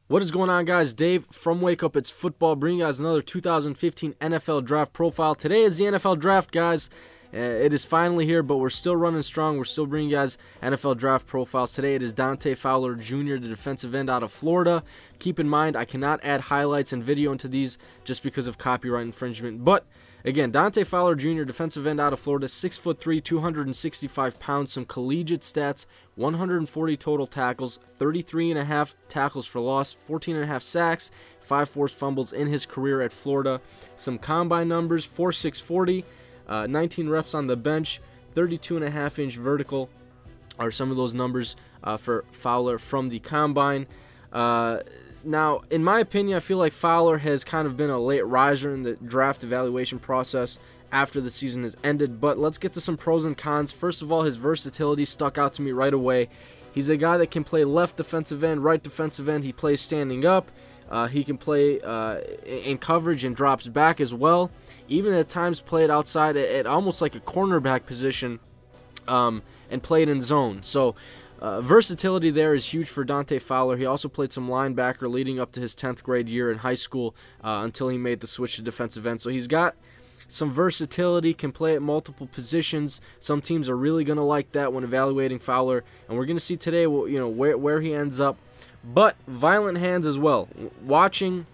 What is going on, guys? Dave from Wake Up It's Football, bringing you guys another 2015 NFL Draft Profile. Today is the NFL Draft, guys. It is finally here, but we're still running strong. We're still bringing you guys NFL Draft Profiles. Today it is Dante Fowler Jr., the defensive end out of Florida. Keep in mind, I cannot add highlights and video into these just because of copyright infringement. But again, Dante Fowler Jr., defensive end out of Florida, 6'3", 265 pounds, some collegiate stats, 140 total tackles, 33.5 tackles for loss, 14.5 sacks, 5 forced fumbles in his career at Florida. Some combine numbers, 4.6 40, 19 reps on the bench, 32.5-inch vertical are some of those numbers for Fowler from the combine. Now, in my opinion, I feel like Fowler has kind of been a late riser in the draft evaluation process after the season has ended, but let's get to some pros and cons. First of all, his versatility stuck out to me right away. He's a guy that can play left defensive end, right defensive end. He plays standing up. He can play in coverage and drops back as well. Even at times played outside at almost like a cornerback position and played in zone. So versatility there is huge for Dante Fowler. He also played some linebacker leading up to his 10th grade year in high school until he made the switch to defensive end. So he's got some versatility, can play at multiple positions. Some teams are really going to like that when evaluating Fowler, and we're going to see today, where he ends up. But violent hands as well. Watching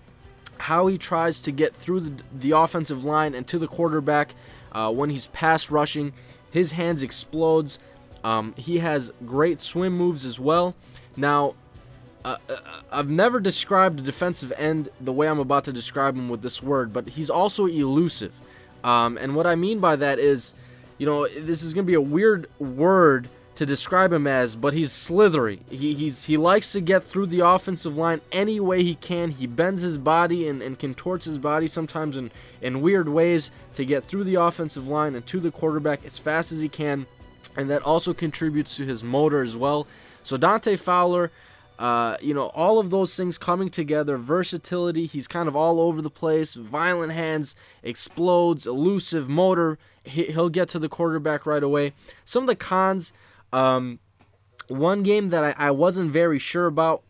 how he tries to get through the offensive line and to the quarterback when he's pass rushing, his hands explodes. He has great swim moves as well. Now, I've never described a defensive end the way I'm about to describe him with this word, but he's also elusive. And what I mean by that is, this is going to be a weird word to describe him as, but he's slithery. He likes to get through the offensive line any way he can. He bends his body and contorts his body sometimes in weird ways to get through the offensive line and to the quarterback as fast as he can, and that also contributes to his motor as well. So Dante Fowler, all of those things coming together, versatility, he's kind of all over the place, violent hands, explodes, elusive, motor, he'll get to the quarterback right away. Some of the cons, one game that I wasn't very sure about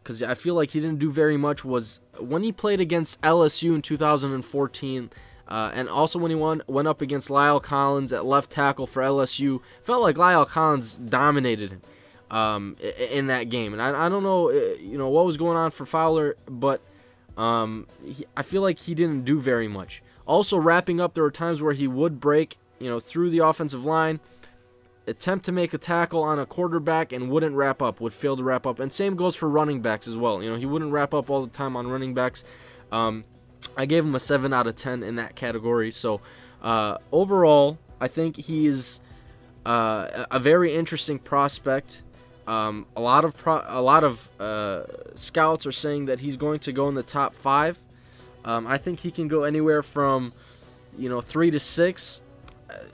because I feel like he didn't do very much was when he played against LSU in 2014, and also when he went up against Lyle Collins at left tackle for LSU. Felt like Lyle Collins dominated him in that game, and I don't know what was going on for Fowler, but I feel like he didn't do very much. Also, wrapping up, there were times where he would break through the offensive line, attempt to make a tackle on a quarterback and wouldn't wrap up, would fail to wrap up. And same goes for running backs as well. He wouldn't wrap up all the time on running backs. I gave him a 7 out of 10 in that category. So overall, I think he is a very interesting prospect. A lot of scouts are saying that he's going to go in the top 5. I think he can go anywhere from 3 to 6.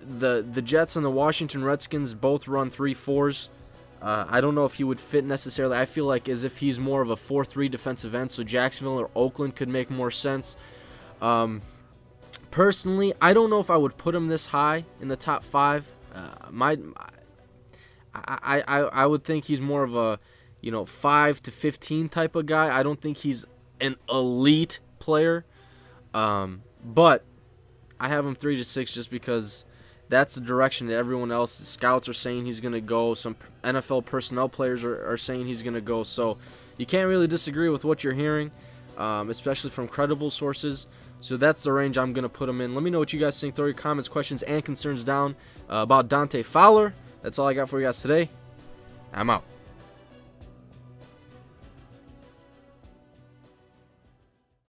The Jets and the Washington Redskins both run 3-4s. I don't know if he would fit necessarily. I feel like as if he's more of a 4-3 defensive end, so Jacksonville or Oakland could make more sense. Personally, I don't know if I would put him this high in the top 5. I would think he's more of a 5 to 15 type of guy. I don't think he's an elite player, but I have him 3 to 6 just because that's the direction that everyone else, the scouts, are saying he's going to go. Some NFL personnel players are saying he's going to go. So you can't really disagree with what you're hearing, especially from credible sources. So that's the range I'm going to put him in. Let me know what you guys think. Throw your comments, questions, and concerns down about Dante Fowler. That's all I got for you guys today. I'm out.